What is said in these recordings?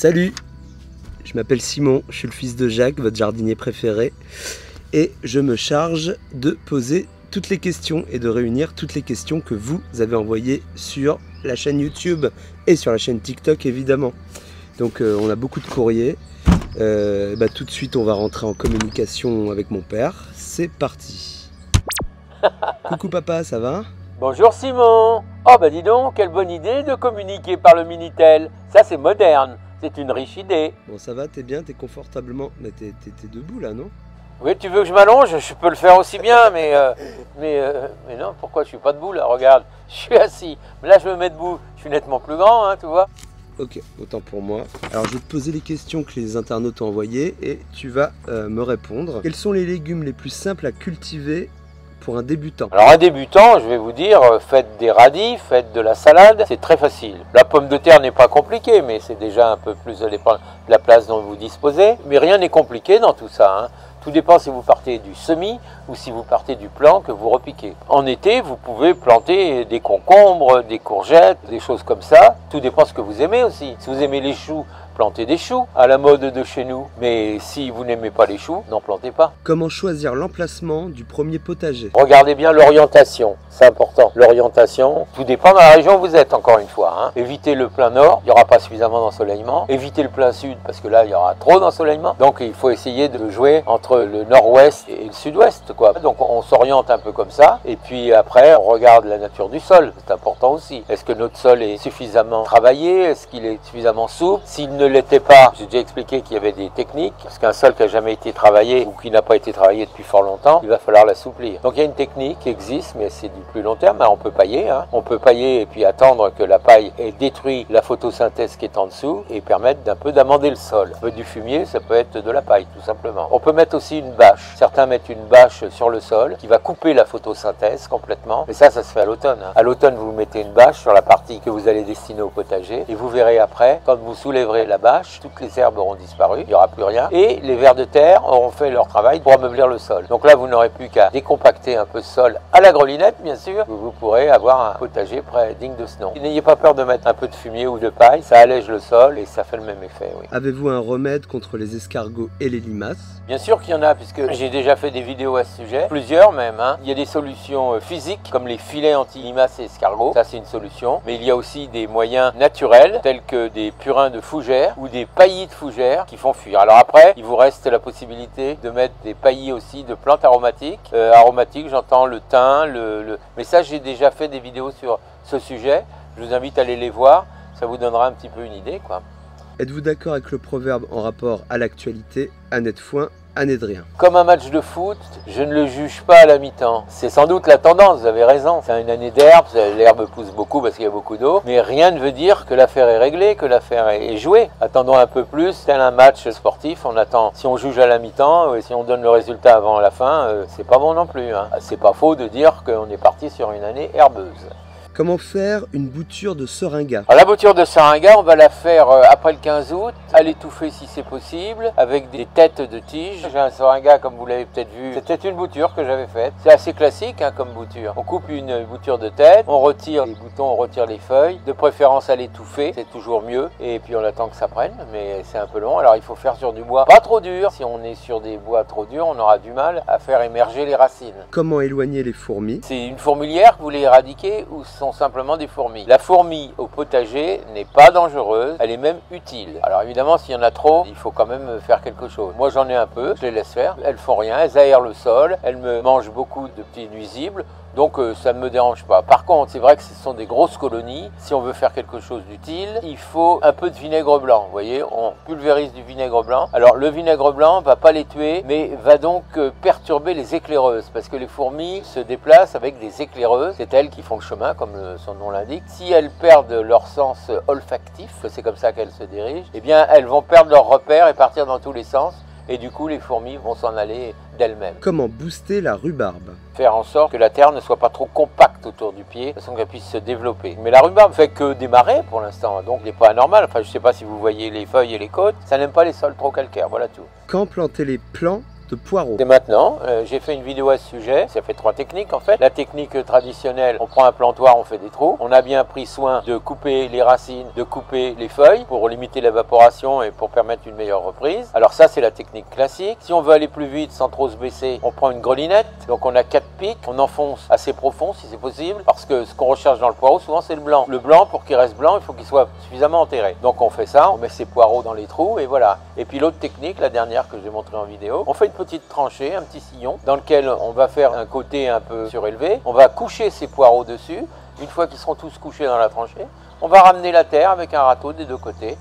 Salut, je m'appelle Simon, je suis le fils de Jacques, votre jardinier préféré, et je me charge de poser toutes les questions et de réunir toutes les questions que vous avez envoyées sur la chaîne YouTube et sur la chaîne TikTok évidemment. Donc on a beaucoup de courriers, tout de suite on va rentrer en communication avec mon père, c'est parti. Coucou papa, ça va? Bonjour Simon. Oh bah dis donc, quelle bonne idée de communiquer par le Minitel. Ça c'est moderne, c'est une riche idée. Bon ça va, t'es bien, t'es confortablement, mais t'es debout là non? Oui, tu veux que je m'allonge? Je peux le faire aussi bien, mais non, pourquoi je suis pas debout là? Regarde, je suis assis. Mais là je me mets debout, je suis nettement plus grand, hein, tu vois. Ok, autant pour moi. Alors je vais te poser les questions que les internautes ont envoyées et tu vas me répondre. Quels sont les légumes les plus simples à cultiver pour un débutant? Alors un débutant, je vais vous dire, faites des radis, faites de la salade, c'est très facile. La pomme de terre n'est pas compliquée, mais c'est déjà un peu plus de la place dont vous disposez. Mais rien n'est compliqué dans tout ça, hein. Tout dépend si vous partez du semis ou si vous partez du plant que vous repiquez. En été, vous pouvez planter des concombres, des courgettes, des choses comme ça. Tout dépend ce que vous aimez aussi. Si vous aimez les choux, plantez des choux à la mode de chez nous. Mais si vous n'aimez pas les choux, n'en plantez pas. Comment choisir l'emplacement du premier potager? Regardez bien l'orientation, c'est important. L'orientation, tout dépend de la région où vous êtes, encore une fois, hein. Évitez le plein nord, il n'y aura pas suffisamment d'ensoleillement. Évitez le plein sud, parce que là, il y aura trop d'ensoleillement. Donc, il faut essayer de jouer entre le nord-ouest et le sud-ouest, quoi. Donc, on s'oriente un peu comme ça. Et puis après, on regarde la nature du sol, c'est important aussi. Est-ce que notre sol est suffisamment travaillé? Est-ce qu'il est suffisamment souple? S'il ne l'était pas, j'ai déjà expliqué qu'il y avait des techniques, parce qu'un sol qui n'a jamais été travaillé ou qui n'a pas été travaillé depuis fort longtemps, il va falloir l'assouplir. Donc il y a une technique qui existe, mais c'est du plus long terme. Alors, on peut pailler, hein. On peut pailler et puis attendre que la paille ait détruit la photosynthèse qui est en dessous et permettre d'un peu d'amender le sol. Ça peut être du fumier, ça peut être de la paille, tout simplement. On peut mettre aussi une bâche. Certains mettent une bâche sur le sol qui va couper la photosynthèse complètement. Mais ça se fait à l'automne, hein. À l'automne, vous mettez une bâche sur la partie que vous allez destiner au potager et vous verrez après, quand vous soulèverez la bâche, toutes les herbes auront disparu, il n'y aura plus rien, et les vers de terre auront fait leur travail pour ameublir le sol. Donc là, vous n'aurez plus qu'à décompacter un peu ce sol à la grelinette, bien sûr, vous pourrez avoir un potager près digne de ce nom. N'ayez pas peur de mettre un peu de fumier ou de paille, ça allège le sol et ça fait le même effet, oui. Avez-vous un remède contre les escargots et les limaces? Bien sûr qu'il y en a, puisque j'ai déjà fait des vidéos à ce sujet, plusieurs même, hein. Il y a des solutions physiques, comme les filets anti-limaces et escargots, ça c'est une solution, mais il y a aussi des moyens naturels, tels que des purins de fougères ou des paillis de fougères qui font fuir. Alors après, il vous reste la possibilité de mettre des paillis aussi de plantes aromatiques. Aromatiques, j'entends le thym, mais ça j'ai déjà fait des vidéos sur ce sujet, je vous invite à aller les voir, ça vous donnera un petit peu une idée, quoi. Êtes-vous d'accord avec le proverbe en rapport à l'actualité, année de foin, année de rien? Comme un match de foot, je ne le juge pas à la mi-temps. C'est sans doute la tendance, vous avez raison. C'est une année d'herbe, l'herbe pousse beaucoup parce qu'il y a beaucoup d'eau, mais rien ne veut dire que l'affaire est réglée, que l'affaire est jouée. Attendons un peu plus, tel un match sportif, on attend. Si on juge à la mi-temps, si on donne le résultat avant la fin, c'est pas bon non plus, hein. C'est pas faux de dire qu'on est parti sur une année herbeuse. Comment faire une bouture de seringa? Alors, la bouture de seringa, on va la faire après le 15 août, à l'étouffer si c'est possible, avec des têtes de tige. J'ai un seringa, comme vous l'avez peut-être vu, c'était une bouture que j'avais faite. C'est assez classique, hein, comme bouture. On coupe une bouture de tête, on retire les boutons, on retire les feuilles, de préférence à l'étouffer, c'est toujours mieux. Et puis on attend que ça prenne, mais c'est un peu long. Alors il faut faire sur du bois pas trop dur. Si on est sur des bois trop durs, on aura du mal à faire émerger les racines. Comment éloigner les fourmis? C'est une fourmilière que vous voulez éradiquer ou sont simplement des fourmis? La fourmi au potager n'est pas dangereuse, elle est même utile. Alors évidemment, s'il y en a trop, il faut quand même faire quelque chose. Moi j'en ai un peu, je les laisse faire, elles font rien, elles aèrent le sol, elles me mangent beaucoup de petits nuisibles, donc ça ne me dérange pas. Par contre, c'est vrai que ce sont des grosses colonies. Si on veut faire quelque chose d'utile, il faut un peu de vinaigre blanc. Vous voyez, on pulvérise du vinaigre blanc. Alors le vinaigre blanc va pas les tuer, mais va donc perturber les éclaireuses, parce que les fourmis se déplacent avec des éclaireuses. C'est elles qui font le chemin, comme son nom l'indique. Si elles perdent leur sens olfactif, c'est comme ça qu'elles se dirigent, eh bien elles vont perdre leur repère et partir dans tous les sens. Et du coup, les fourmis vont s'en aller d'elles-mêmes. Comment booster la rhubarbe? Faire en sorte que la terre ne soit pas trop compacte autour du pied, de façon qu'elle puisse se développer. Mais la rhubarbe fait que démarrer pour l'instant, donc il n'est pas anormal. Enfin, je ne sais pas si vous voyez les feuilles et les côtes, ça n'aime pas les sols trop calcaires, voilà tout. Quand planter les plants de poireaux. C'est maintenant, j'ai fait une vidéo à ce sujet, ça fait 3 techniques en fait. La technique traditionnelle, on prend un plantoir, on fait des trous. On a bien pris soin de couper les racines, de couper les feuilles pour limiter l'évaporation et pour permettre une meilleure reprise. Alors ça c'est la technique classique. Si on veut aller plus vite sans trop se baisser, on prend une grelinette. Donc on a 4 pics, on enfonce assez profond si c'est possible, parce que ce qu'on recherche dans le poireau souvent c'est le blanc. Le blanc, pour qu'il reste blanc, il faut qu'il soit suffisamment enterré. Donc on fait ça, on met ses poireaux dans les trous et voilà. Et puis l'autre technique, la dernière que j'ai montrée en vidéo, on fait une petite tranchée, un petit sillon dans lequel on va faire un côté un peu surélevé. On va coucher ces poireaux dessus. Une fois qu'ils seront tous couchés dans la tranchée, on va ramener la terre avec un râteau des 2 côtés.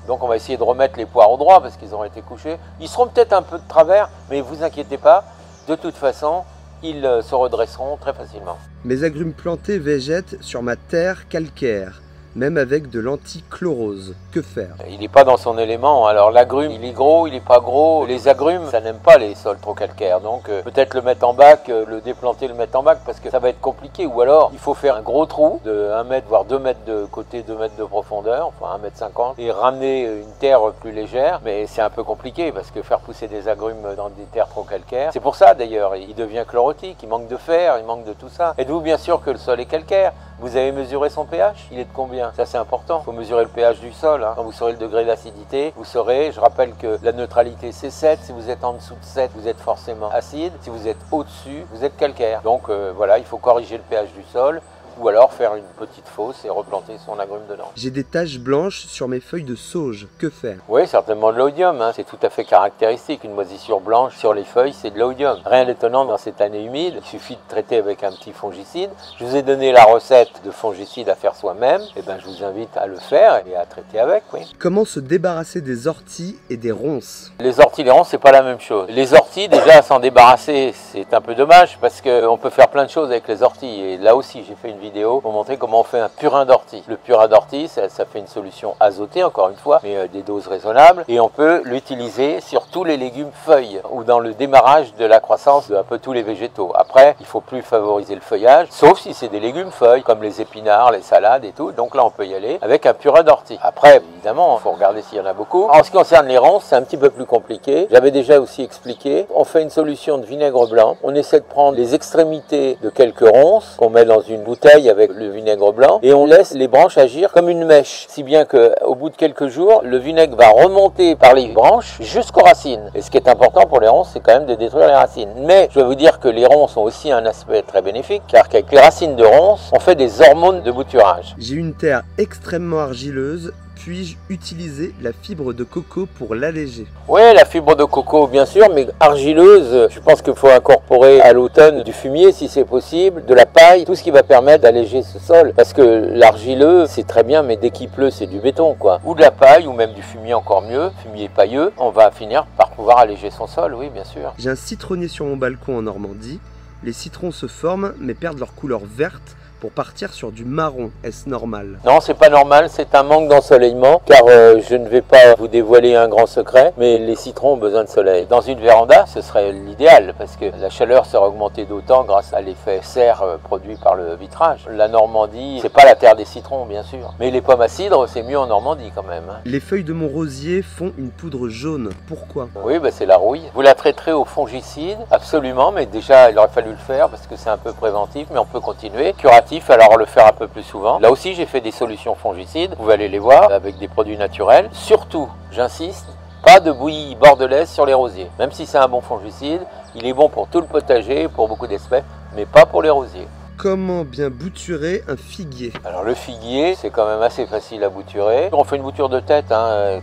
Donc on va essayer de remettre les poireaux droits parce qu'ils auront été couchés. Ils seront peut-être un peu de travers, mais vous inquiétez pas, de toute façon, ils se redresseront très facilement. Mes agrumes plantés végètent sur ma terre calcaire, même avec de l'antichlorose. Que faire? Il n'est pas dans son élément. Alors l'agrume, il est gros, il n'est pas gros. Les agrumes, ça n'aime pas les sols trop calcaires. Donc peut-être le mettre en bac, le déplanter, le mettre en bac parce que ça va être compliqué. Ou alors il faut faire un gros trou de 1 mètre voire 2 mètres de côté, 2 mètres de profondeur, enfin 1,50 m et ramener une terre plus légère. Mais c'est un peu compliqué parce que faire pousser des agrumes dans des terres trop calcaires, c'est pour ça d'ailleurs, il devient chlorotique, il manque de fer, il manque de tout ça. Êtes-vous bien sûr que le sol est calcaire? Vous avez mesuré son pH? Il est de combien? Ça c'est important. Il faut mesurer le pH du sol. Quand vous saurez le degré d'acidité, vous saurez, je rappelle que la neutralité c'est 7. Si vous êtes en dessous de 7, vous êtes forcément acide. Si vous êtes au-dessus, vous êtes calcaire. Donc voilà, il faut corriger le pH du sol. Ou alors faire une petite fosse et replanter son agrume dedans. J'ai des taches blanches sur mes feuilles de sauge. Que faire? Oui, certainement de l'oïdium. C'est tout à fait caractéristique. Une moisissure blanche sur les feuilles, c'est de l'oïdium. Rien d'étonnant dans cette année humide. Il suffit de traiter avec un petit fongicide. Je vous ai donné la recette de fongicide à faire soi-même. Et ben, je vous invite à le faire et à traiter avec. Oui. Comment se débarrasser des orties et des ronces? Les orties et les ronces, c'est pas la même chose. Les orties, déjà, s'en débarrasser, c'est un peu dommage parce qu'on peut faire plein de choses avec les orties. Et là aussi, j'ai fait une vidéo pour montrer comment on fait un purin d'ortie. Le purin d'ortie, ça fait une solution azotée, encore une fois, mais des doses raisonnables. Et on peut l'utiliser sur tous les légumes feuilles ou dans le démarrage de la croissance de un peu tous les végétaux. Après, il ne faut plus favoriser le feuillage, sauf si c'est des légumes feuilles, comme les épinards, les salades et tout. Donc là, on peut y aller avec un purin d'ortie. Après, évidemment, il faut regarder s'il y en a beaucoup. En ce qui concerne les ronces, c'est un petit peu plus compliqué. J'avais déjà aussi expliqué. On fait une solution de vinaigre blanc. On essaie de prendre les extrémités de quelques ronces qu'on met dans une bouteille avec le vinaigre blanc et on laisse les branches agir comme une mèche, si bien qu'au bout de quelques jours, le vinaigre va remonter par les branches jusqu'aux racines. Et ce qui est important pour les ronces, c'est quand même de détruire les racines. Mais je vais vous dire que les ronces ont aussi un aspect très bénéfique, car qu'avec les racines de ronces, on fait des hormones de bouturage. J'ai une terre extrêmement argileuse. Puis-je utiliser la fibre de coco pour l'alléger? Oui, la fibre de coco, bien sûr, mais argileuse, je pense qu'il faut incorporer à l'automne du fumier, si c'est possible, de la paille, tout ce qui va permettre d'alléger ce sol. Parce que l'argileux, c'est très bien, mais dès qu'il pleut, c'est du béton, quoi. Ou de la paille, ou même du fumier encore mieux, fumier pailleux, on va finir par pouvoir alléger son sol, oui, bien sûr. J'ai un citronnier sur mon balcon en Normandie. Les citrons se forment, mais perdent leur couleur verte pour partir sur du marron. Est-ce normal? Non, c'est pas normal, c'est un manque d'ensoleillement, car je ne vais pas vous dévoiler un grand secret, mais les citrons ont besoin de soleil. Dans une véranda, ce serait l'idéal, parce que la chaleur sera augmentée d'autant grâce à l'effet serre produit par le vitrage. La Normandie, c'est pas la terre des citrons, bien sûr, mais les pommes à cidre, c'est mieux en Normandie quand même. Les feuilles de mon rosier font une poudre jaune. Pourquoi? Oui, bah c'est la rouille. Vous la traiterez au fongicide, absolument, mais déjà, il aurait fallu le faire, parce que c'est un peu préventif, mais on peut continuer. Curatif, alors le faire un peu plus souvent. Là aussi, j'ai fait des solutions fongicides. Vous pouvez aller les voir avec des produits naturels. Surtout, j'insiste, pas de bouillie bordelaise sur les rosiers. Même si c'est un bon fongicide, il est bon pour tout le potager, pour beaucoup d'espèces, mais pas pour les rosiers. Comment bien bouturer un figuier? Alors le figuier, c'est quand même assez facile à bouturer. On fait une bouture de tête,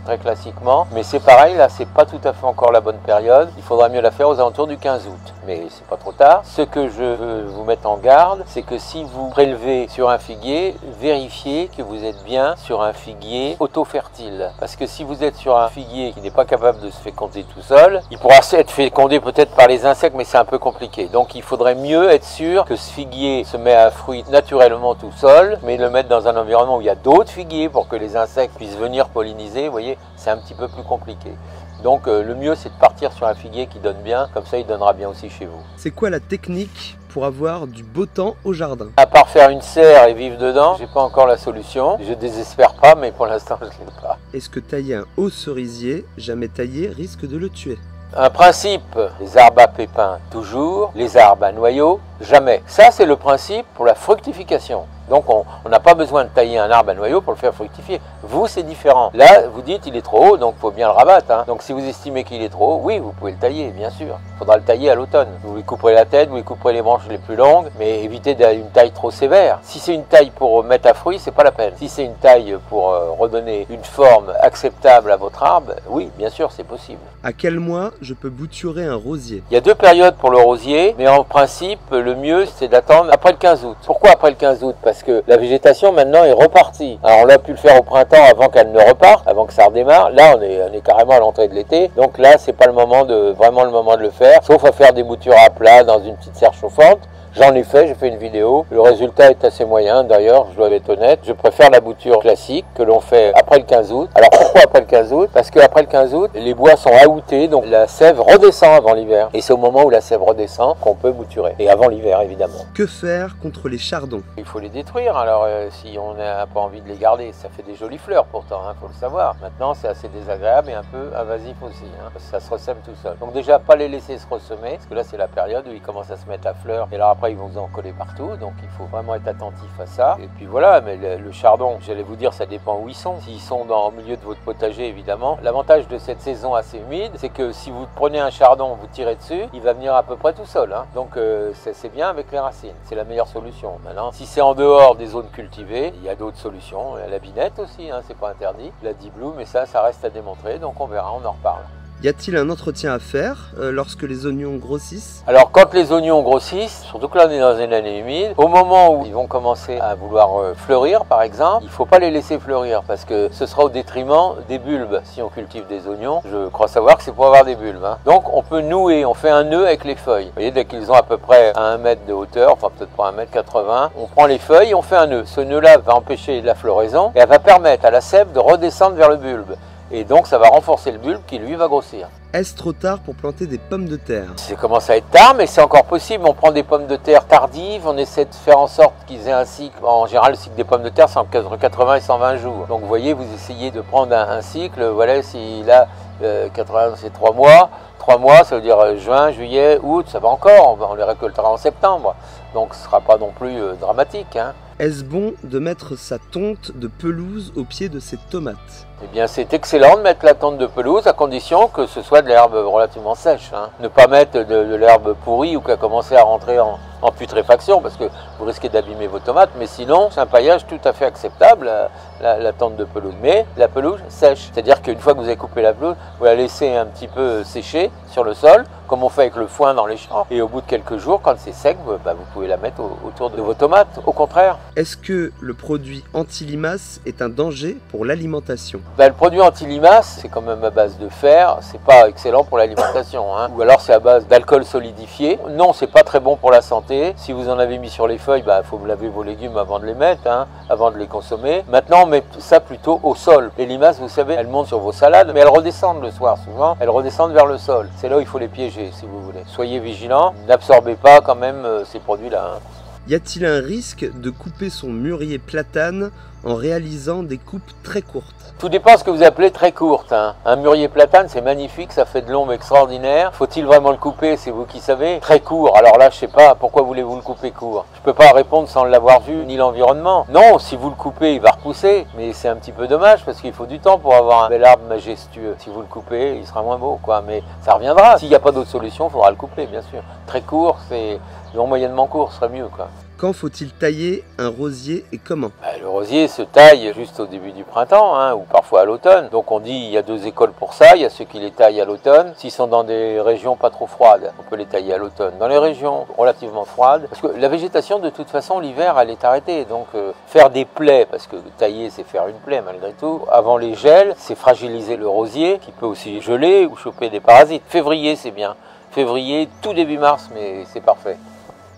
très classiquement, mais c'est pareil, là c'est pas tout à fait encore la bonne période. Il faudra mieux la faire aux alentours du 15 août, mais c'est pas trop tard. Ce que je veux vous mettre en garde, c'est que si vous prélevez sur un figuier, vérifiez que vous êtes bien sur un figuier auto-fertile. Parce que si vous êtes sur un figuier qui n'est pas capable de se féconder tout seul, il pourra être fécondé peut-être par les insectes, mais c'est un peu compliqué. Donc il faudrait mieux être sûr que ce figuier se met un fruit naturellement tout seul, mais le mettre dans un environnement où il y a d'autres figuiers pour que les insectes puissent venir polliniser. Vous voyez, c'est un petit peu plus compliqué. Donc le mieux c'est de partir sur un figuier qui donne bien, comme ça il donnera bien aussi chez vous. C'est quoi la technique pour avoir du beau temps au jardin? À part faire une serre et vivre dedans, j'ai pas encore la solution. Je désespère pas, mais pour l'instant je l'ai pas. Est-ce que tailler un haut cerisier, jamais taillé, risque de le tuer? Un principe, les arbres à pépins toujours, les arbres à noyaux jamais. Ça c'est le principe pour la fructification. Donc on n'a pas besoin de tailler un arbre à noyau pour le faire fructifier. Vous, c'est différent. Là, vous dites il est trop haut, donc il faut bien le rabattre. Hein. Donc si vous estimez qu'il est trop haut, oui, vous pouvez le tailler, bien sûr. Il faudra le tailler à l'automne. Vous lui couperez la tête, vous lui couperez les branches les plus longues, mais évitez une taille trop sévère. Si c'est une taille pour mettre à fruit, c'est pas la peine. Si c'est une taille pour redonner une forme acceptable à votre arbre, oui, bien sûr, c'est possible. À quel mois je peux bouturer un rosier? Il y a 2 périodes pour le rosier, mais en principe, le mieux, c'est d'attendre après le 15 août. Pourquoi après le 15 août? Parce que la végétation maintenant est repartie. Alors on a pu le faire au printemps avant qu'elle ne reparte, avant que ça redémarre. Là on est carrément à l'entrée de l'été, donc là c'est pas vraiment le moment de le faire, sauf à faire des boutures à plat dans une petite serre chauffante. J'en ai fait, j'ai fait une vidéo. Le résultat est assez moyen d'ailleurs, je dois être honnête. Je préfère la bouture classique que l'on fait après le 15 août. Alors pourquoi après le 15 août? Parce qu'après le 15 août, les bois sont aoutés, donc la sève redescend avant l'hiver. Et c'est au moment où la sève redescend qu'on peut bouturer. Et avant l'hiver évidemment. Que faire contre les chardons? Il faut les détruire, alors si on n'a pas envie de les garder, ça fait des jolies fleurs pourtant, hein, faut le savoir. Maintenant c'est assez désagréable et un peu invasif aussi, hein, parce que ça se ressème tout seul. Donc déjà pas les laisser se ressemer, parce que là c'est la période où ils commencent à se mettre à fleurs, et alors après ils vont vous en coller partout, donc il faut vraiment être attentif à ça. Et puis voilà, mais le chardon, j'allais vous dire, ça dépend où ils sont. S'ils sont au milieu de votre potager évidemment, l'avantage de cette saison assez humide, c'est que si vous prenez un chardon, vous tirez dessus, il va venir à peu près tout seul, hein. Donc c'est bien avec les racines, c'est la meilleure solution. Maintenant, si c'est en dehors des zones cultivées, il y a d'autres solutions. La binette aussi, hein, c'est pas interdit. La diblou, mais ça reste à démontrer, donc on verra, on en reparle. Y a-t-il un entretien à faire lorsque les oignons grossissent? Alors quand les oignons grossissent, surtout que là on est dans une année humide, au moment où ils vont commencer à vouloir fleurir par exemple, il ne faut pas les laisser fleurir parce que ce sera au détriment des bulbes. Si on cultive des oignons, je crois savoir que c'est pour avoir des bulbes, hein. Donc on peut nouer, on fait un nœud avec les feuilles. Vous voyez, dès qu'ils ont à peu près à 1 mètre de hauteur, enfin peut-être pas 1,80 m, on prend les feuilles et on fait un nœud. Ce nœud-là va empêcher la floraison et elle va permettre à la sève de redescendre vers le bulbe. Et donc ça va renforcer le bulbe qui lui va grossir. Est-ce trop tard pour planter des pommes de terre? Ça commence à être tard, mais c'est encore possible. On prend des pommes de terre tardives, on essaie de faire en sorte qu'ils aient un cycle. En général, le cycle des pommes de terre, c'est entre 80 et 120 jours. Donc vous voyez, vous essayez de prendre un cycle. Voilà, si là, 80, c'est 3 mois. 3 mois, ça veut dire juin, juillet, août, ça va encore. On les récoltera en septembre. Donc ce ne sera pas non plus dramatique, hein. Est-ce bon de mettre sa tonte de pelouse au pied de ses tomates? Eh bien, c'est excellent de mettre la tonte de pelouse à condition que ce soit de l'herbe relativement sèche, hein. Ne pas mettre de l'herbe pourrie ou qui a commencé à rentrer en putréfaction parce que vous risquez d'abîmer vos tomates. Mais sinon, c'est un paillage tout à fait acceptable, la tonte de pelouse. Mais la pelouse sèche. C'est-à-dire qu'une fois que vous avez coupé la pelouse, vous la laissez un petit peu sécher sur le sol, comme on fait avec le foin dans les champs. Et au bout de quelques jours, quand c'est sec, vous pouvez la mettre autour de vos tomates. Au contraire. Est-ce que le produit anti-limaces est un danger pour l'alimentation? Le produit anti-limaces, c'est quand même à base de fer, c'est pas excellent pour l'alimentation, hein. Ou alors c'est à base d'alcool solidifié. Non, c'est pas très bon pour la santé. Si vous en avez mis sur les feuilles, faut laver vos légumes avant de les mettre, hein, avant de les consommer. Maintenant, on met ça plutôt au sol. Les limaces, vous savez, elles montent sur vos salades, mais elles redescendent le soir souvent. Elles redescendent vers le sol. C'est là où il faut les piéger, si vous voulez. Soyez vigilants, n'absorbez pas quand même ces produits-là, hein. Y a-t-il un risque de couper son mûrier platane en réalisant des coupes très courtes? Tout dépend de ce que vous appelez très courte, hein. Un mûrier platane, c'est magnifique, ça fait de l'ombre extraordinaire. Faut-il vraiment le couper? C'est vous qui savez. Très court, alors là, je sais pas, pourquoi voulez-vous le couper court? Je peux pas répondre sans l'avoir vu, ni l'environnement. Non, si vous le coupez, il va repousser, mais c'est un petit peu dommage parce qu'il faut du temps pour avoir un bel arbre majestueux. Si vous le coupez, il sera moins beau, quoi, mais ça reviendra. S'il n'y a pas d'autre solution, il faudra le couper, bien sûr. Très court, c'est... Non, moyennement court serait mieux, quoi. Quand faut-il tailler un rosier et comment? Le rosier se taille juste au début du printemps, hein, ou parfois à l'automne. Donc on dit il y a 2 écoles pour ça. Il y a ceux qui les taillent à l'automne. S'ils sont dans des régions pas trop froides, on peut les tailler à l'automne. Dans les régions relativement froides, parce que la végétation de toute façon l'hiver elle est arrêtée. Donc faire des plaies, parce que tailler c'est faire une plaie malgré tout, avant les gels, c'est fragiliser le rosier qui peut aussi geler ou choper des parasites. Février c'est bien. Février, tout début mars, mais c'est parfait.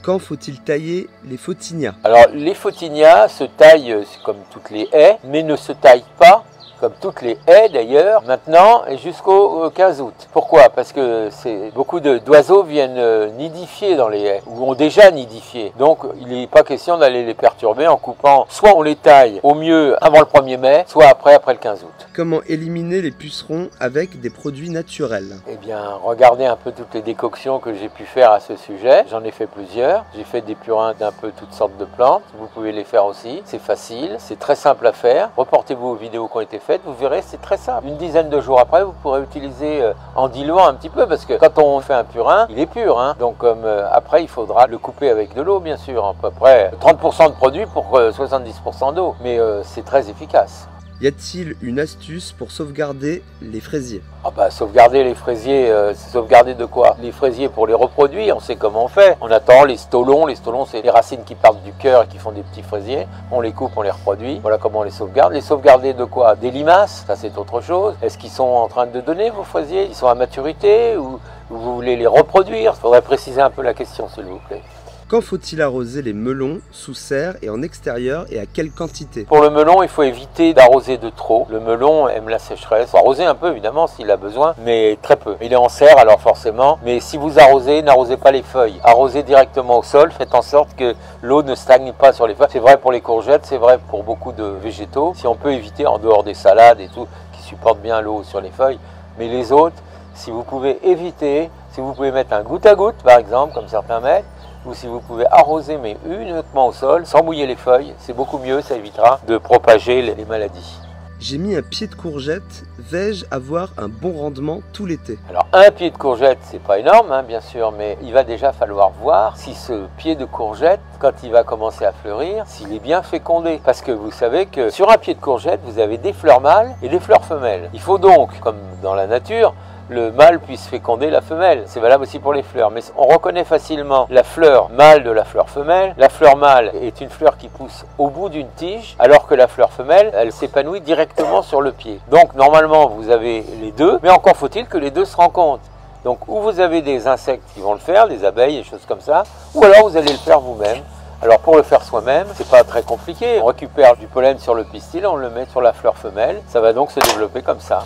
Quand faut-il tailler les photinia? Alors les photinia se taillent comme toutes les haies, mais ne se taillent pas comme toutes les haies d'ailleurs, maintenant et jusqu'au 15 août. Pourquoi? Parce que beaucoup d'oiseaux viennent nidifier dans les haies, ou ont déjà nidifié. Donc il n'est pas question d'aller les perturber en coupant, soit on les taille au mieux avant le 1er mai, soit après le 15 août. Comment éliminer les pucerons avec des produits naturels? Eh bien, regardez un peu toutes les décoctions que j'ai pu faire à ce sujet. J'en ai fait plusieurs. J'ai fait des purins d'un peu toutes sortes de plantes. Vous pouvez les faire aussi. C'est facile, c'est très simple à faire. Reportez-vous aux vidéos qui ont été faites, vous verrez, c'est très simple. Une dizaine de jours après, vous pourrez utiliser en diluant un petit peu, parce que quand on fait un purin, il est pur. Donc après, il faudra le couper avec de l'eau, bien sûr. À peu près 30% de produit pour 70% d'eau. Mais c'est très efficace. Y a-t-il une astuce pour sauvegarder les fraisiers? Sauvegarder les fraisiers, c'est sauvegarder de quoi? Les fraisiers pour les reproduire, on sait comment on fait. On attend les stolons. Les stolons, c'est les racines qui partent du cœur et qui font des petits fraisiers. On les coupe, on les reproduit. Voilà comment on les sauvegarde. Les sauvegarder de quoi? Des limaces, ça c'est autre chose. Est-ce qu'ils sont en train de donner vos fraisiers? Ils sont à maturité ou vous voulez les reproduire? Il faudrait préciser un peu la question, s'il vous plaît. Quand faut-il arroser les melons sous serre et en extérieur et à quelle quantité? Pour le melon, il faut éviter d'arroser de trop. Le melon aime la sécheresse. Il faut arroser un peu évidemment s'il a besoin, mais très peu. Il est en serre alors forcément, mais si vous arrosez, n'arrosez pas les feuilles. Arrosez directement au sol, faites en sorte que l'eau ne stagne pas sur les feuilles. C'est vrai pour les courgettes, c'est vrai pour beaucoup de végétaux. Si on peut éviter en dehors des salades et tout, qui supportent bien l'eau sur les feuilles, mais les autres, si vous pouvez éviter, si vous pouvez mettre un goutte à goutte par exemple, comme certains mettent, ou si vous pouvez arroser mais uniquement au sol, sans mouiller les feuilles, c'est beaucoup mieux, ça évitera de propager les maladies. J'ai mis un pied de courgette, vais-je avoir un bon rendement tout l'été? Alors un pied de courgette, c'est pas énorme bien sûr, mais il va déjà falloir voir si ce pied de courgette, quand il va commencer à fleurir, s'il est bien fécondé. Parce que vous savez que sur un pied de courgette, vous avez des fleurs mâles et des fleurs femelles. Il faut donc, comme dans la nature, le mâle puisse féconder la femelle. C'est valable aussi pour les fleurs. Mais on reconnaît facilement la fleur mâle de la fleur femelle. La fleur mâle est une fleur qui pousse au bout d'une tige, alors que la fleur femelle, elle s'épanouit directement sur le pied. Donc normalement, vous avez les deux, mais encore faut-il que les deux se rencontrent. Donc ou vous avez des insectes qui vont le faire, des abeilles, des choses comme ça, ou alors vous allez le faire vous-même. Alors pour le faire soi-même, c'est pas très compliqué. On récupère du pollen sur le pistil, on le met sur la fleur femelle. Ça va donc se développer comme ça.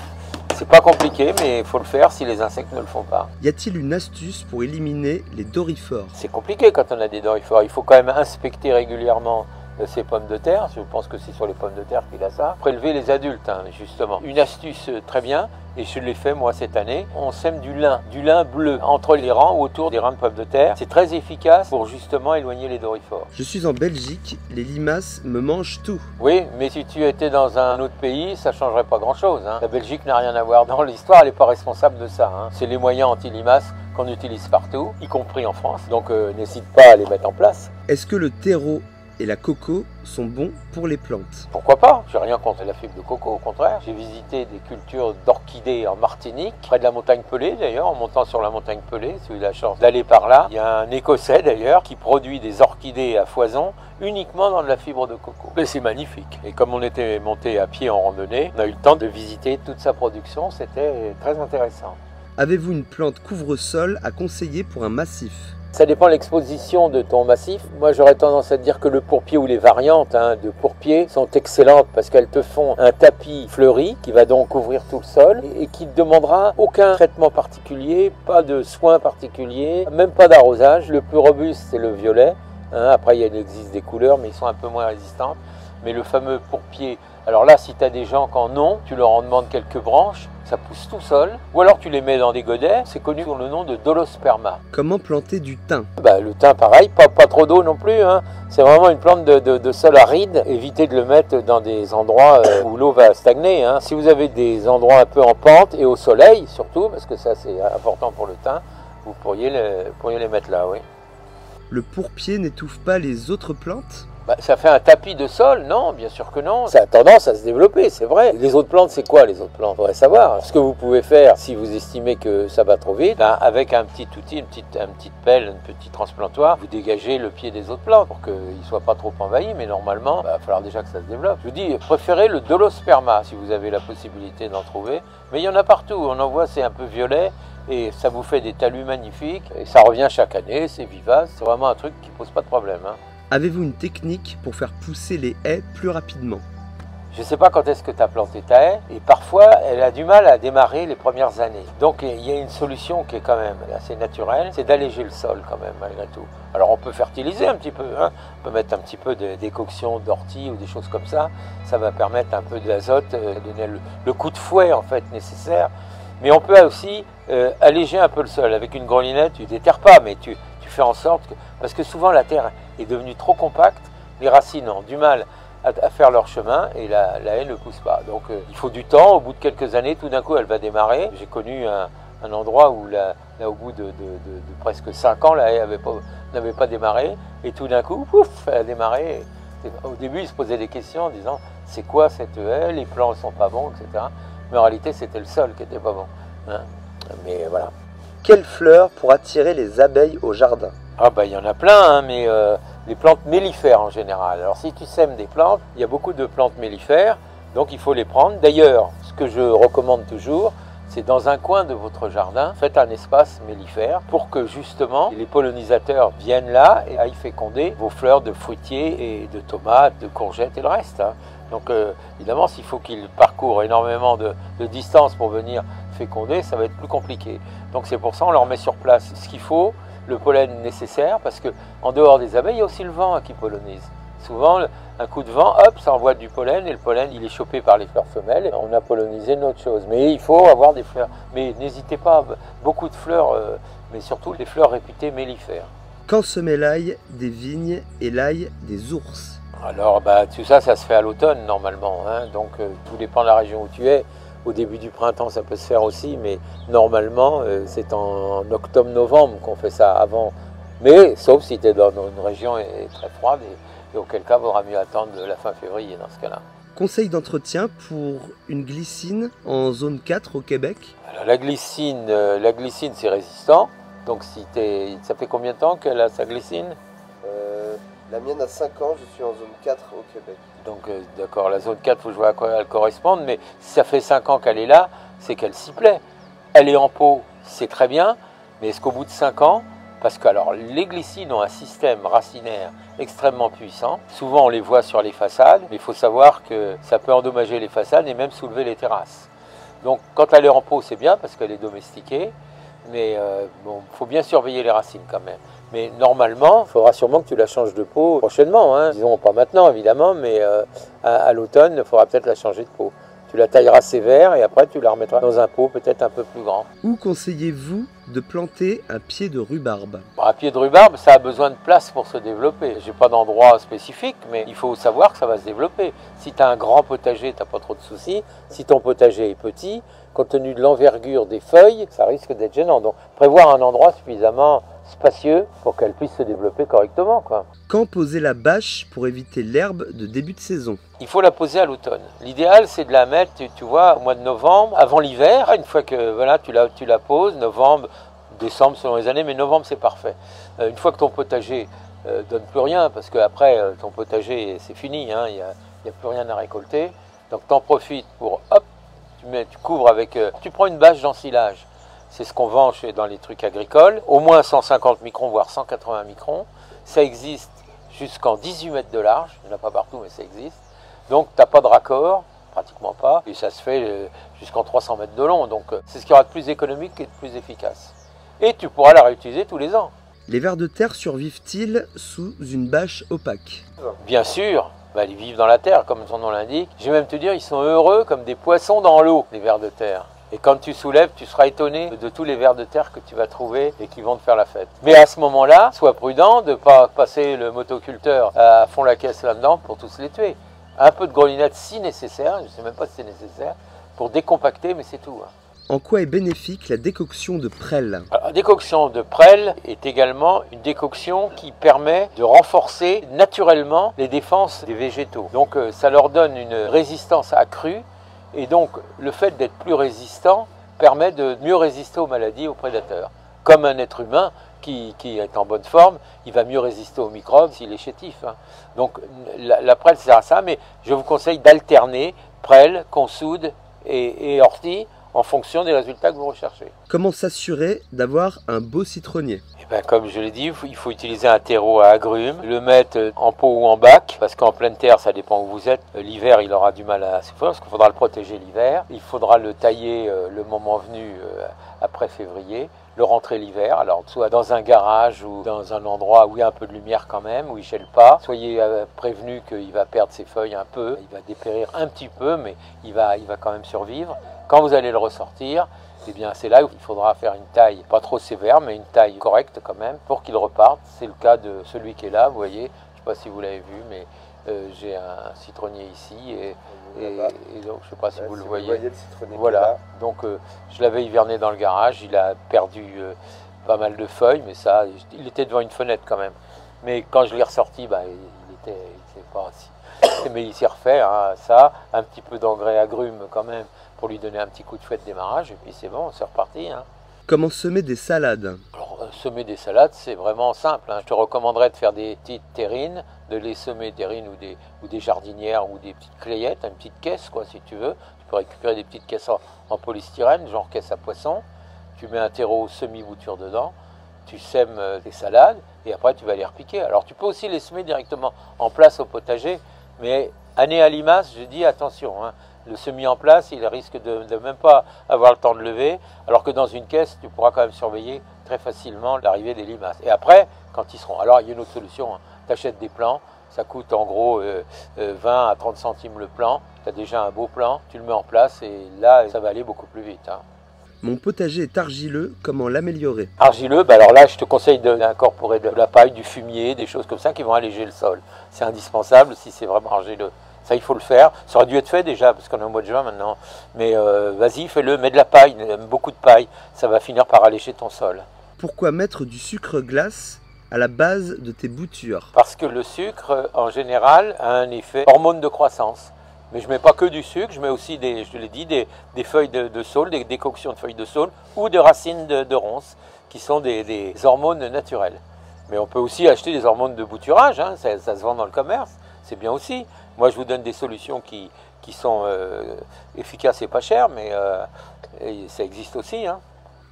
C'est pas compliqué, mais il faut le faire si les insectes ne le font pas. Y a-t-il une astuce pour éliminer les doryphores? C'est compliqué quand on a des doryphores. Il faut quand même inspecter régulièrement ses pommes de terre. Je pense que c'est sur les pommes de terre qu'il a ça. Prélever les adultes, justement. Une astuce très bien, et je l'ai fait moi cette année. On sème du lin bleu entre les rangs ou autour des rangs de pommes de terre. C'est très efficace pour justement éloigner les doryphores. Je suis en Belgique, les limaces me mangent tout. Oui, mais si tu étais dans un autre pays, ça ne changerait pas grand-chose. La Belgique n'a rien à voir dans l'histoire, elle n'est pas responsable de ça. C'est les moyens anti-limaces qu'on utilise partout, y compris en France. Donc n'hésite pas à les mettre en place. Est-ce que le terreau et la coco sont bons pour les plantes? Pourquoi pas? J'ai rien contre la fibre de coco, au contraire. J'ai visité des cultures d'orchidées en Martinique, près de la montagne Pelée d'ailleurs, en montant sur la montagne Pelée, si vous avez la chance d'aller par là. Il y a un Écossais d'ailleurs qui produit des orchidées à foison uniquement dans de la fibre de coco. Mais c'est magnifique. Et comme on était monté à pied en randonnée, on a eu le temps de visiter toute sa production, c'était très intéressant. Avez-vous une plante couvre-sol à conseiller pour un massif? Ça dépend de l'exposition de ton massif. Moi, j'aurais tendance à dire que le pourpier ou les variantes de pourpier sont excellentes parce qu'elles te font un tapis fleuri qui va donc couvrir tout le sol et qui ne demandera aucun traitement particulier, pas de soins particuliers, même pas d'arrosage. Le plus robuste, c'est le violet. Après, il existe des couleurs, mais ils sont un peu moins résistantes. Mais le fameux pourpier, alors là, si tu as des gens qui en ont, tu leur en demandes quelques branches, ça pousse tout seul. Ou alors tu les mets dans des godets, c'est connu sous le nom de Dolosperma. Comment planter du thym? Le thym, pareil, pas trop d'eau non plus. C'est vraiment une plante de sol aride. Évitez de le mettre dans des endroits où l'eau va stagner. Si vous avez des endroits un peu en pente et au soleil, surtout, parce que ça c'est important pour le thym, vous pourriez les mettre là, oui. Le pourpier n'étouffe pas les autres plantes? Ça fait un tapis de sol? Non, bien sûr que non. Ça a tendance à se développer, c'est vrai. Les autres plantes, c'est quoi les autres plantes? Il faudrait savoir. Ce que vous pouvez faire, si vous estimez que ça va trop vite, avec un petit outil, une petite pelle, un petit transplantoir, vous dégagez le pied des autres plantes pour qu'il ne soit pas trop envahi, mais normalement, il va falloir déjà que ça se développe. Je vous dis, préférez le Dolosperma si vous avez la possibilité d'en trouver. Mais il y en a partout. On en voit, c'est un peu violet. Et ça vous fait des talus magnifiques. Et ça revient chaque année, c'est vivace. C'est vraiment un truc qui ne pose pas de problème. Avez-vous une technique pour faire pousser les haies plus rapidement? Je ne sais pas quand est-ce que tu as planté ta haie, et parfois elle a du mal à démarrer les premières années. Donc il y a une solution qui est quand même assez naturelle, c'est d'alléger le sol quand même malgré tout. Alors on peut fertiliser un petit peu, hein. On peut mettre un petit peu de décoction d'ortie ou des choses comme ça va permettre un peu d'azote, donner le coup de fouet en fait nécessaire. Mais on peut aussi alléger un peu le sol. Avec une grelinette, tu ne déterres pas, mais tu fais en sorte que... Parce que souvent la terre est devenue trop compacte, les racines ont du mal à faire leur chemin et la haie ne pousse pas. Donc il faut du temps, au bout de quelques années, tout d'un coup elle va démarrer. J'ai connu un endroit où là, au bout de presque 5 ans, la haie n'avait pas démarré et tout d'un coup, pouf, elle a démarré. Au début, ils se posaient des questions en disant c'est quoi cette haie, les plants ne sont pas bons, etc. Mais en réalité, c'était le sol qui n'était pas bon. Hein, mais voilà. Quelles fleurs pour attirer les abeilles au jardin? Ah bah il y en a plein, hein, mais les plantes mellifères en général. Alors si tu sèmes des plantes, il y a beaucoup de plantes mellifères, donc il faut les prendre. D'ailleurs, ce que je recommande toujours, c'est dans un coin de votre jardin, faites un espace mellifère pour que justement les pollinisateurs viennent là et aillent féconder vos fleurs de fruitiers et de tomates, de courgettes et le reste. Hein. Donc évidemment, s'il faut qu'ils parcourent énormément de distance pour venir féconder, ça va être plus compliqué. Donc c'est pour ça qu'on leur met sur place ce qu'il faut, le pollen nécessaire, parce que en dehors des abeilles, il y a aussi le vent qui pollinise. Souvent, un coup de vent, hop, ça envoie du pollen, et le pollen, il est chopé par les fleurs femelles. On a pollinisé une autre chose. Mais il faut avoir des fleurs. Mais n'hésitez pas, beaucoup de fleurs, mais surtout des fleurs réputées mellifères. Quand semer l'ail des vignes et l'ail des ours? Alors, tout ça, ça se fait à l'automne, normalement. Hein. Donc, tout dépend de la région où tu es. Au début du printemps, ça peut se faire aussi, mais normalement, c'est en octobre-novembre qu'on fait ça avant. Mais, sauf si tu es dans une région très froide, et auquel cas, il vaudra mieux attendre la fin février dans ce cas-là. Conseil d'entretien pour une glycine en zone 4 au Québec? Alors, la glycine, c'est résistant. Donc, ça fait combien de temps qu'elle a sa glycine? La mienne a 5 ans, je suis en zone 4 au Québec. Donc d'accord, la zone 4, il faut que je vois à quoi elle correspond, mais si ça fait 5 ans qu'elle est là, c'est qu'elle s'y plaît. Elle est en pot, c'est très bien, mais est-ce qu'au bout de 5 ans, parce que alors, les glycines ont un système racinaire extrêmement puissant, souvent on les voit sur les façades, mais il faut savoir que ça peut endommager les façades et même soulever les terrasses. Donc quand elle est en pot, c'est bien parce qu'elle est domestiquée, mais bon, faut bien surveiller les racines quand même. Mais normalement, il faudra sûrement que tu la changes de pot prochainement. Hein. Disons pas maintenant évidemment, mais à l'automne, il faudra peut-être la changer de pot. Tu la tailleras sévère et après tu la remettras dans un pot peut-être un peu plus grand. Où conseillez-vous de planter un pied de rhubarbe? Un pied de rhubarbe, ça a besoin de place pour se développer. J'ai pas d'endroit spécifique, mais il faut savoir que ça va se développer. Si tu as un grand potager, tu n'as pas trop de soucis. Si ton potager est petit, compte tenu de l'envergure des feuilles, ça risque d'être gênant. Donc prévoir un endroit suffisamment spacieux pour qu'elle puisse se développer correctement, quoi. Quand poser la bâche pour éviter l'herbe de début de saison? Il faut la poser à l'automne. L'idéal, c'est de la mettre, tu vois, au mois de novembre, avant l'hiver. Une fois que voilà, tu la poses, novembre, décembre selon les années, mais novembre, c'est parfait. Une fois que ton potager donne plus rien, parce qu'après, ton potager, c'est fini, hein, il n'y a plus rien à récolter. Donc, tu en profites pour, hop, tu couvres avec... tu prends une bâche d'ensilage. C'est ce qu'on vend dans les trucs agricoles, au moins 150 microns, voire 180 microns. Ça existe jusqu'en 18 mètres de large, il n'y en a pas partout, mais ça existe. Donc, tu n'as pas de raccord, pratiquement pas, et ça se fait jusqu'en 300 mètres de long. Donc, c'est ce qui aura de plus économique et de plus efficace. Et tu pourras la réutiliser tous les ans. Les vers de terre survivent-ils sous une bâche opaque? Bien sûr, ils vivent dans la terre, comme son nom l'indique. Je vais même te dire, ils sont heureux comme des poissons dans l'eau, les vers de terre. Et quand tu soulèves, tu seras étonné de tous les vers de terre que tu vas trouver et qui vont te faire la fête. Mais à ce moment-là, sois prudent de ne pas passer le motoculteur à fond la caisse là-dedans pour tous les tuer. Un peu de grelinette si nécessaire, je ne sais même pas si c'est nécessaire, pour décompacter, mais c'est tout. En quoi est bénéfique la décoction de prêle? La décoction de prêle est également une décoction qui permet de renforcer naturellement les défenses des végétaux. Donc ça leur donne une résistance accrue. Et donc, le fait d'être plus résistant permet de mieux résister aux maladies, aux prédateurs. Comme un être humain qui est en bonne forme, il va mieux résister aux microbes s'il est chétif. Hein. Donc, la prêle sert à ça, mais je vous conseille d'alterner prêle, consoude et ortie en fonction des résultats que vous recherchez. Comment s'assurer d'avoir un beau citronnier? Et ben, comme je l'ai dit, il faut utiliser un terreau à agrumes, le mettre en pot ou en bac, parce qu'en pleine terre, ça dépend où vous êtes. L'hiver, il aura du mal à se faire, parce qu'il faudra le protéger l'hiver. Il faudra le tailler le moment venu après février, le rentrer l'hiver, alors soit dans un garage ou dans un endroit où il y a un peu de lumière quand même, où il ne gèle pas. Soyez prévenus qu'il va perdre ses feuilles un peu, il va dépérir un petit peu, mais il va quand même survivre. Quand vous allez le ressortir, eh bien c'est là où il faudra faire une taille pas trop sévère, mais une taille correcte quand même, pour qu'il reparte. C'est le cas de celui qui est là, vous voyez, je ne sais pas si vous l'avez vu, mais j'ai un citronnier ici, et donc je ne sais pas si vous le voyez. Le citronnier voilà, donc je l'avais hiverné dans le garage, il a perdu pas mal de feuilles, mais ça, il était devant une fenêtre quand même. Mais quand je l'ai ressorti, bah, il était pas si... Mais il s'est refait, hein, ça, un petit peu d'engrais agrumes quand même, pour lui donner un petit coup de fouet de démarrage, et puis c'est bon, c'est reparti. Hein. Comment semer des salades? Alors, semer des salades, c'est vraiment simple. Hein. Je te recommanderais de faire des petites terrines, de les semer terrines ou des jardinières ou des petites clayettes, une petite caisse, quoi, si tu veux. Tu peux récupérer des petites caisses en polystyrène, genre caisse à poisson. Tu mets un terreau semi-bouture dedans, tu sèmes tes salades, et après tu vas les repiquer. Alors tu peux aussi les semer directement en place au potager, mais année à limace, je dis attention, hein. Le semis en place, il risque de même pas avoir le temps de lever, alors que dans une caisse, tu pourras quand même surveiller très facilement l'arrivée des limaces. Et après, quand ils seront... Alors, il y a une autre solution, hein. Tu achètes des plants, ça coûte en gros 20 à 30 centimes le plant, tu as déjà un beau plant, tu le mets en place, et là, ça va aller beaucoup plus vite. Hein. Mon potager est argileux, comment l'améliorer? Argileux, bah alors là, je te conseille d'incorporer de la paille, du fumier, des choses comme ça qui vont alléger le sol. C'est indispensable si c'est vraiment argileux. Ça, il faut le faire. Ça aurait dû être fait déjà, parce qu'on est au mois de juin maintenant. Mais vas-y, fais-le, mets de la paille, beaucoup de paille. Ça va finir par alléger ton sol. Pourquoi mettre du sucre glace à la base de tes boutures? Parce que le sucre, en général, a un effet hormone de croissance. Mais je ne mets pas que du sucre, je mets aussi, je te l'ai dit, des feuilles de saule, des décoctions de feuilles de saule ou de racines de ronces, qui sont des hormones naturelles. Mais on peut aussi acheter des hormones de bouturage, hein, ça se vend dans le commerce, c'est bien aussi. Moi, je vous donne des solutions qui sont efficaces et pas chères, mais et ça existe aussi. Hein.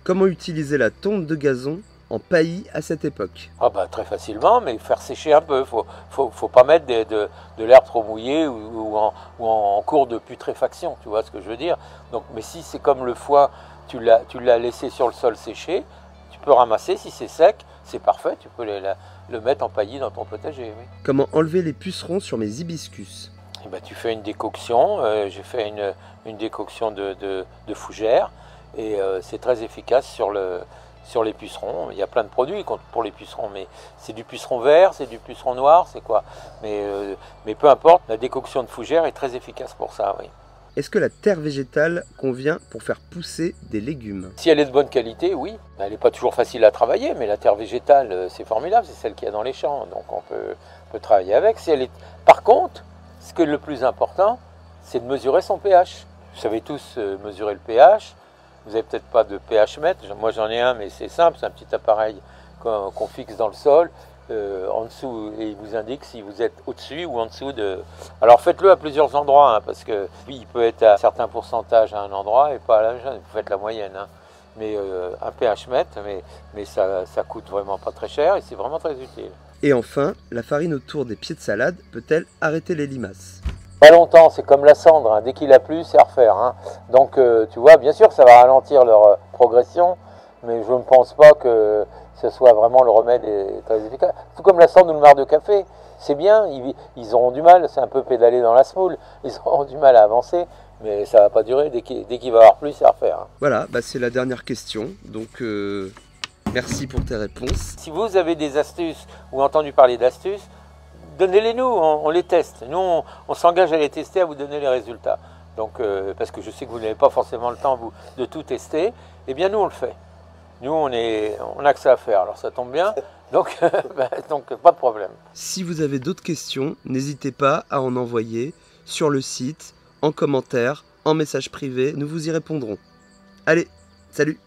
Comment utiliser la tonte de gazon en paillis à cette époque? Ah bah, très facilement, mais faire sécher un peu. Faut pas mettre de l'herbe trop mouillée ou en cours de putréfaction, tu vois ce que je veux dire. Donc, mais si c'est comme le foie, tu l'as laissé sur le sol sécher, tu peux ramasser, si c'est sec, c'est parfait, tu peux le mettre en paillis dans ton potager. Oui. Comment enlever les pucerons sur mes hibiscus? Et ben, tu fais une décoction, j'ai fait une décoction de fougère, et c'est très efficace sur les pucerons. Il y a plein de produits pour les pucerons, mais c'est du puceron vert, c'est du puceron noir, c'est quoi, mais peu importe, la décoction de fougère est très efficace pour ça, oui. Est-ce que la terre végétale convient pour faire pousser des légumes? Si elle est de bonne qualité, oui. Elle n'est pas toujours facile à travailler, mais la terre végétale, c'est formidable, c'est celle qu'il y a dans les champs, donc on peut travailler avec. Par contre, ce que le plus important, c'est de mesurer son pH. Vous savez tous mesurer le pH. Vous n'avez peut-être pas de pH mètre. Moi, j'en ai un, mais c'est simple. C'est un petit appareil qu'on fixe dans le sol, en dessous, et il vous indique si vous êtes au-dessus ou en dessous de... Alors, faites-le à plusieurs endroits, hein, parce que oui, il peut être à un certain pourcentage à un endroit et pas à la même. Vous faites la moyenne. Hein. Mais un pH mètre, mais ça coûte vraiment pas très cher et c'est vraiment très utile. Et enfin, la farine autour des pieds de salade peut-elle arrêter les limaces? Pas longtemps, c'est comme la cendre, hein. Dès qu'il a plu, c'est à refaire. Hein. Donc tu vois, bien sûr, ça va ralentir leur progression, mais je ne pense pas que ce soit vraiment le remède très efficace. Tout comme la cendre ou le marc de café, c'est bien, ils auront du mal, c'est un peu pédaler dans la semoule, ils auront du mal à avancer, mais ça ne va pas durer, dès qu'il va avoir plu, c'est à refaire. Hein. Voilà, c'est la dernière question, donc merci pour tes réponses. Si vous avez des astuces ou entendu parler d'astuces, donnez-les nous, on les teste. Nous, on s'engage à les tester, à vous donner les résultats. Donc, parce que je sais que vous n'avez pas forcément le temps vous, de tout tester, eh bien nous, on le fait. Nous, on a que ça à faire, alors ça tombe bien, donc, donc pas de problème. Si vous avez d'autres questions, n'hésitez pas à en envoyer sur le site, en commentaire, en message privé, nous vous y répondrons. Allez, salut!